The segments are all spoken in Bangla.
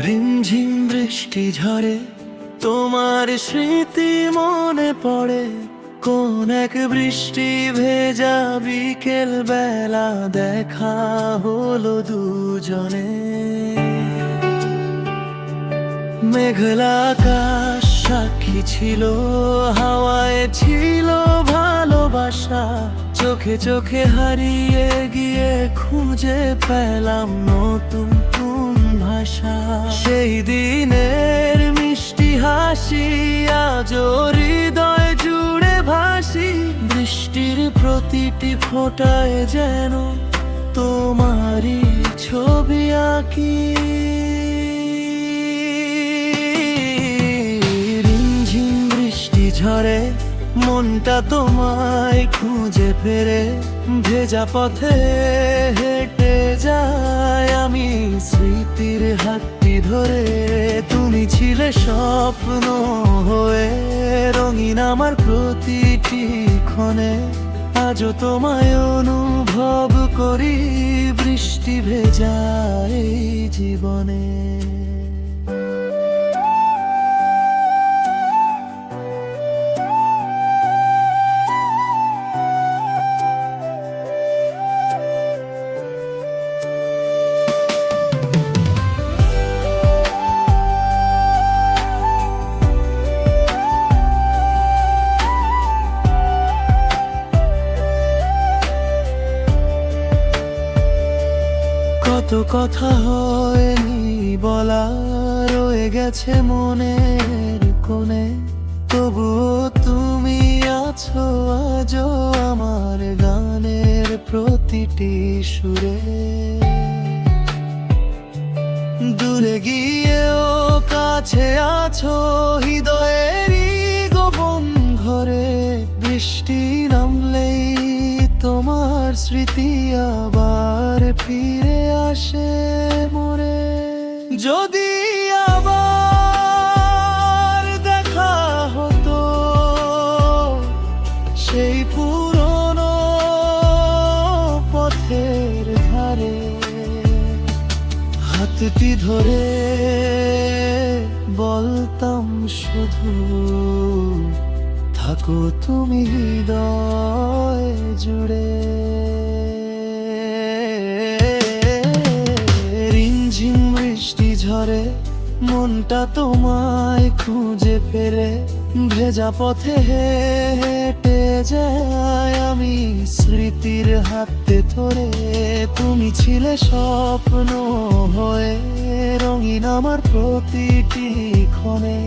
রিমঝিম বৃষ্টি ঝরে, তোমার স্মৃতি মনে পড়ে। কোন এক বৃষ্টি ভেজা বিকেল বেলা দেখা হলো দুজনে। মেঘলা আকাশ সাক্ষী ছিল, হাওয়ায় ছিল ভালোবাসা। চোখে চোখে হারিয়ে গিয়ে খুঁজে পেলাম নতুন ভাষা। সেই দিনের মিষ্টি হাসি আজও হৃদয় জুড়ে ভাসি। বৃষ্টির প্রতিটি ফোঁটায় যেন তোমারই ছবি আঁকি। রিমঝিম বৃষ্টি ঝরে, মনটা তোমায় খুঁজে ফেরে। ভেজা পথে হেঁটে যায় আমি স্মৃতির হাতটি ধরে। তুমি ছিলে স্বপ্ন হয়ে রঙিন আমার প্রতিটি ক্ষণে। আজও তোমায় অনুভব করি বৃষ্টি ভেজা এই জীবনে। কত কথা হয়নি বলা, রয়ে গেছে মনের কোণে। তবুও তুমি আছো আজও আমার গানের প্রতিটি সুরে। দূরে গিয়েও কাছে আছো হৃদয়েরই গোপন ঘরে। বৃষ্টি নামলেই তোমার স্মৃতি আবার ফিরে আসে মরে। যদি আবার দেখা হতো সেই পুরনো পথের ধারে, হাতটি ধরে বলতাম শুধু থাকো তুমি হৃদয় জুড়ে। রিমঝিম বৃষ্টি ঝরে, মনটা তোমায় খুঁজে ফেরে। ভেজা পথে হেঁটে যায় আমি স্মৃতির হাতে ধরে। তুমি ছিলে স্বপ্ন হয়ে রঙিন আমার প্রতিটি ক্ষণে।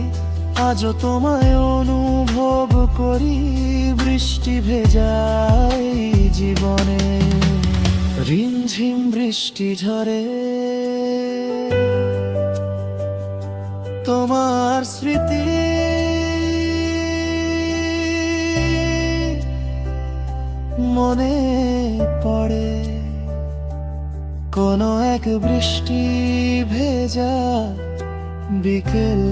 আজও তোমায় অনুভব করি বৃষ্টি ভেজাই জীবনে। রিমঝিম বৃষ্টি ঝরে, তোমার স্মৃতি মনে পড়ে। কোনো এক বৃষ্টি ভেজা বিকেল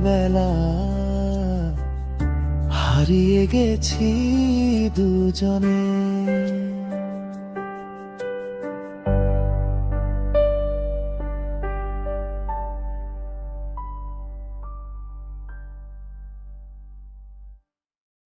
বেলা হারিয়ে গেছি দুজনে।